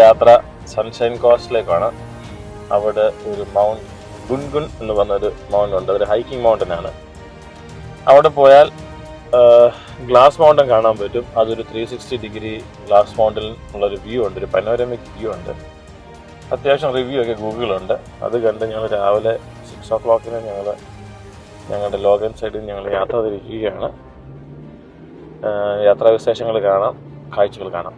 യാത്ര സൺഷൈൻ കോസ്റ്റിലേക്കാണ്. അവിടെ ഒരു മൗണ്ട് ഗുൻഗുൻ എന്ന് പറഞ്ഞൊരു മൗണ്ട് ഉണ്ട്. അതൊരു ഹൈക്കിംഗ് മൗണ്ടൻ ആണ്. അവിടെ പോയാൽ ഗ്ലാസ് മൗണ്ടൻ കാണാൻ പറ്റും. അതൊരു 360 ഡിഗ്രി ഗ്ലാസ് മൗണ്ടൻ ഉള്ളൊരു വ്യൂ ഉണ്ട്, ഒരു പനോരമിക് വ്യൂ ഉണ്ട്. അത്യാവശ്യം റിവ്യൂ ഒക്കെ ഗൂഗിളുണ്ട്. അത് കണ്ട് ഞങ്ങൾ രാവിലെ 6 o'clock ഞങ്ങളുടെ ലോഗൻ സൈഡിൽ ഞങ്ങൾ യാത്ര തിരിക്കുകയാണ്. യാത്രാവിശേഷങ്ങൾ കാണാം, കാഴ്ചകൾ കാണാം.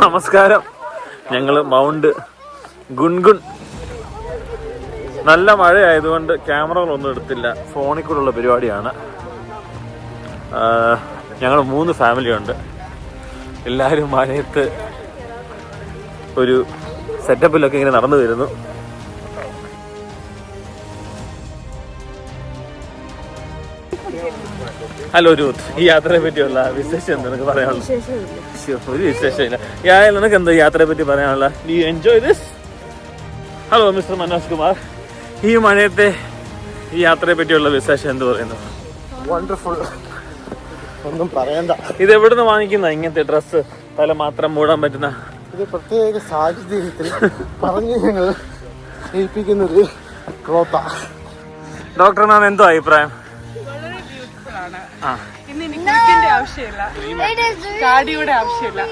നമസ്കാരം. ഞങ്ങൾ മൗണ്ട് ഗുൻഗുൻ. നല്ല മഴയായതുകൊണ്ട് ക്യാമറകളൊന്നും എടുത്തില്ല, ഫോണിൽ കൂടെയുള്ള പരിപാടിയാണ്. ഞങ്ങൾ 3 ഫാമിലിയുണ്ട്. എല്ലാവരും മഴയത്ത് ഒരു സെറ്റപ്പിലൊക്കെ ഇങ്ങനെ നടന്നു വരുന്നു. ഹലോ രൂത്ത്, ഈ യാത്രയെ പറ്റിയുള്ള വിശേഷം എന്താ നിനക്ക് പറയാനുള്ളത്? ഒരു വിശേഷമില്ല. നിനക്ക് എന്താ യാത്രയെ പറ്റി പറയാനുള്ള? Do you enjoy this? Hello mister Manoj Kumar, ഈ മഴയത്തെ ഈ യാത്രയെ പറ്റിയുള്ള വിശേഷം എന്ത് പറയുന്നു? വണ്ടർഫുൾ, ഒന്നും പറയണ്ട. ഇത് എവിടുന്ന് വാങ്ങിക്കുന്ന ഇങ്ങനത്തെ ഡ്രസ്സ് തല മാത്രം മൂടാൻ പറ്റുന്ന? ഇത് പ്രത്യേക സാഹചര്യത്തിൽ പറഞ്ഞ് ഞങ്ങൾ ഏൽപ്പിക്കുന്നത് ക്ലോത്താ. ഡോക്ടറിനാണ് എന്തോ അഭിപ്രായം? ഇന്ന് എനിക്ക് കുളിക്കേണ്ട ആവശ്യമില്ല, കാടിയുടെ ആവശ്യമില്ല.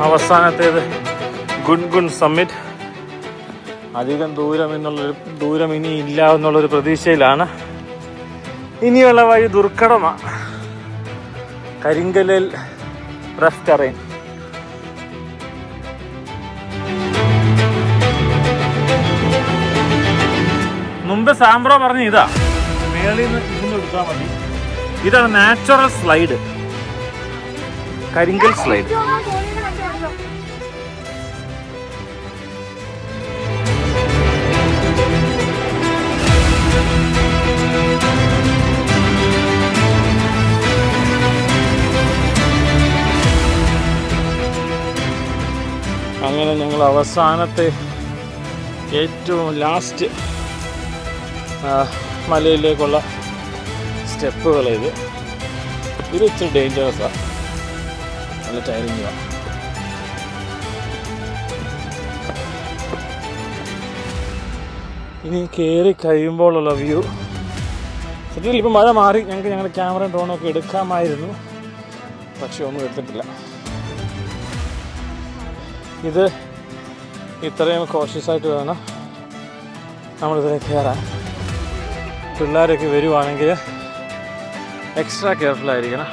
അവസാനത്തേത് ഗുൻഗുൻ സമ്മിറ്റ്. അധികം ദൂരം ഇനി ഇല്ല എന്നുള്ളൊരു പ്രതീക്ഷയിലാണ്. ഇനിയുള്ള വഴി ദുർഘടമാണ്. കരിങ്കലിൽ റഫ് ടെറൈൻ. മുമ്പ് സാമ്പ്രോ പറഞ്ഞ ഇതാ, മേളിൽ നിന്ന് ഇതൊന്നും എടുത്താൽ മതി. ഇതാണ് നാച്ചുറൽ സ്ലൈഡ്, കരിങ്കൽ സ്ലൈഡ്. അങ്ങനെ ഞങ്ങൾ അവസാനത്തെ ഏറ്റവും ലാസ്റ്റ് മലയിലേക്കുള്ള സ്റ്റെപ്പുകൾ. ഇത് ഇച്ചിരി ഡേഞ്ചറസാണ്, നല്ല ടയറിങ്ങാണ്. ഇനി കയറി കഴിയുമ്പോഴുള്ള വ്യൂ സത്യത്തിൽ ഇപ്പം മഴ മാറി. ഞങ്ങളുടെ ക്യാമറയും ഡ്രോണൊക്കെ എടുക്കാമായിരുന്നു, പക്ഷെ ഒന്നും എടുത്തിട്ടില്ല. ഇത് ഇത്രയും കോഷ്യസായിട്ട് വേണം നമ്മളിതിനെ കയറാൻ. പിള്ളേരൊക്കെ വരുവാണെങ്കിൽ എക്സ്ട്രാ കെയർഫുള്ളായിരിക്കണം.